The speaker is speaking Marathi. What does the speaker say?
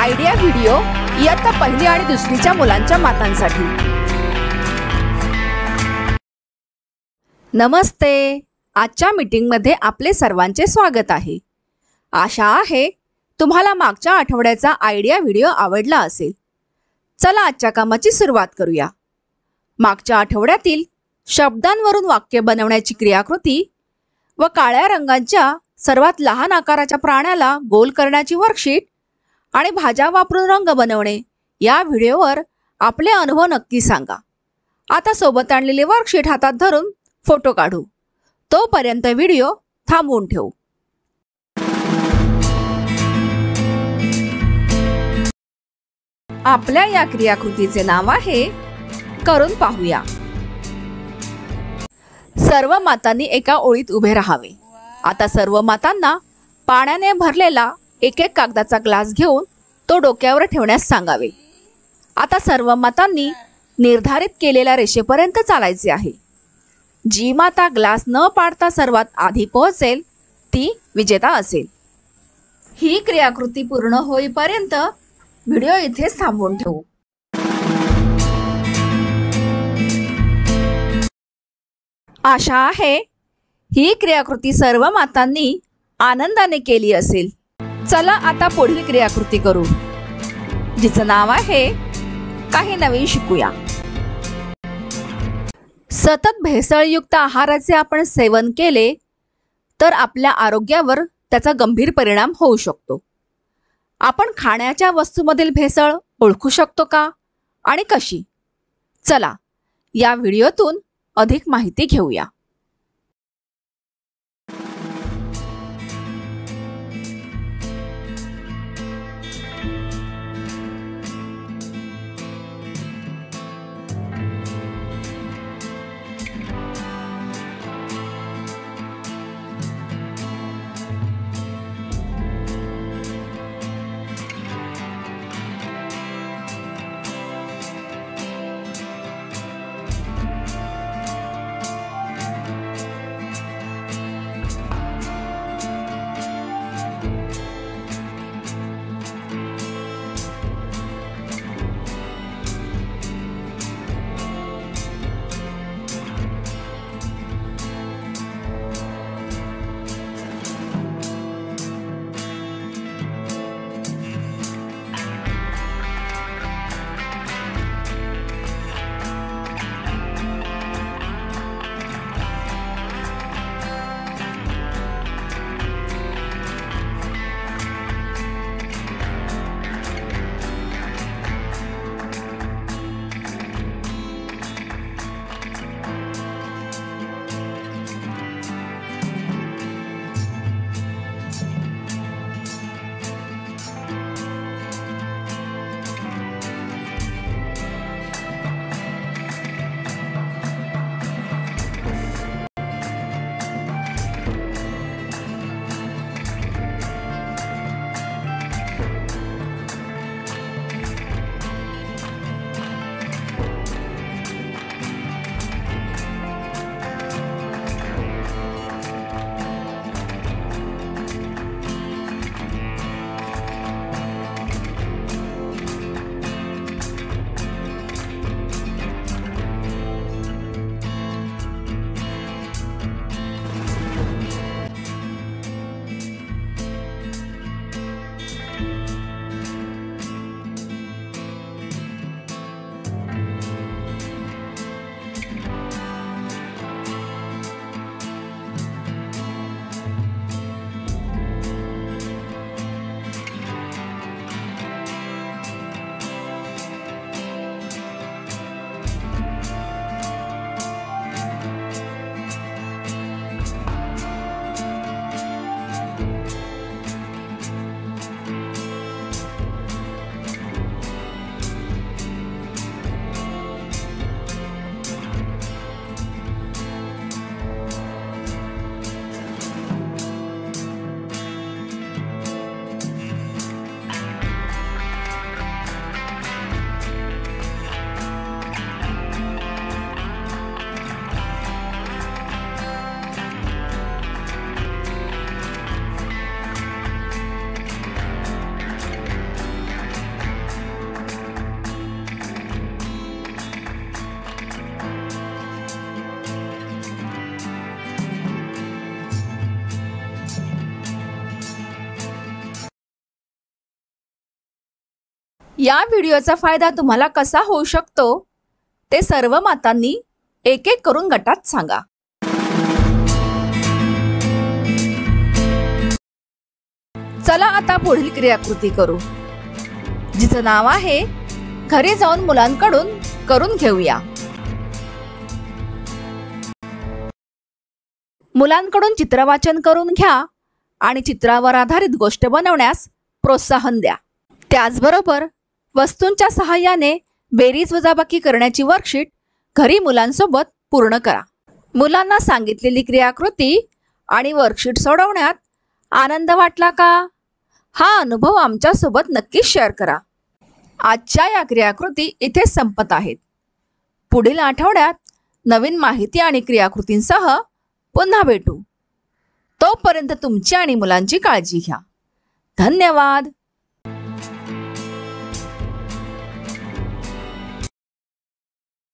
आयडिया व्हिडिओ इयत्ता पहिली आणि दुसरीच्या मुलांच्या मातांसाठी। नमस्ते, आजच्या मीटिंग मध्ये आपले सर्वांचे स्वागत आहे। आशा आहे तुम्हाला मागच्या आठवड्याचा आयडिया व्हिडिओ आवडला असेल। चला आजच्या कामाची सुरुवात करूया। मागच्या आठवड्यातील शब्दांवरून वाक्य बनवण्याची क्रियाकृती व काळ्या रंगाच्या सर्वात लहान आकाराच्या प्राण्याला गोल करण्याची वर्कशीट आणि भाज्या वापरून रंग बनवणे या व्हिडिओवर आपले अनुभव नक्की सांगा। आता सोबत आणलेली वर्कशीट हातात धरून फोटो काढू। तोपर्यंत व्हिडिओ थांबवून ठेवू। आपल्या या क्रियाकृतीचे नाव आहे करून पाहूया। सर्व मातांनी एका ओळीत उभे राहावे। आता सर्व मातांना पाण्याने भरलेला एक एक कागदाचा ग्लास घेऊन तो डोक्यावर ठेवण्यास सांगावे। आता सर्व मातांनी निर्धारित केलेल्या रेषेपर्यंत चालायचे आहे। जी माता ग्लास न पाडता सर्वात आधी पोहोचेल ती विजेता असेल। ही क्रियाकृती पूर्ण होईपर्यंत व्हिडिओ इथेच थांबवून ठेवू। आशा आहे ही क्रियाकृती सर्व मातांनी आनंदाने केली असेल। चला आता पुढील क्रियाकृती करू, जिचं नाव आहे काही नवीन शिकूया। सतत भेसळयुक्त आहाराचे आपण सेवन केले तर आपल्या आरोग्यावर त्याचा गंभीर परिणाम होऊ शकतो। आपण खाण्याच्या वस्तूमधील भेसळ ओळखू शकतो का आणि कशी? चला या व्हिडिओतून अधिक माहिती घेऊया। या व्हिडिओचा फायदा तुम्हाला कसा होऊ शकतो ते सर्व मातांनी एक एक करून गटात सांगा। चला आता पुढील क्रियाकृती करू, जिचं नाव आहे घरी जाऊन मुलांकडून करून घेऊया। मुलांकडून चित्रवाचन करून घ्या आणि चित्रावर आधारित गोष्ट बनवण्यास प्रोत्साहन द्या। त्याचबरोबर वस्तूंच्या सहाय्याने बेरीज वजाबाकी करण्याची वर्कशीट घरी मुलांसोबत पूर्ण करा। मुलांना सांगितलेली क्रियाकृती आणि वर्कशीट सोडवण्यात आनंद वाटला का? हा अनुभव आमच्यासोबत नक्की शेअर करा। आजच्या या क्रियाकृती इथे संपत आहेत। पुढील आठवड्यात नवीन माहिती आणि क्रियाकृतींसह पुन्हा भेटू। तोपर्यंत तुमची आणि मुलांची काळजी घ्या। धन्यवाद।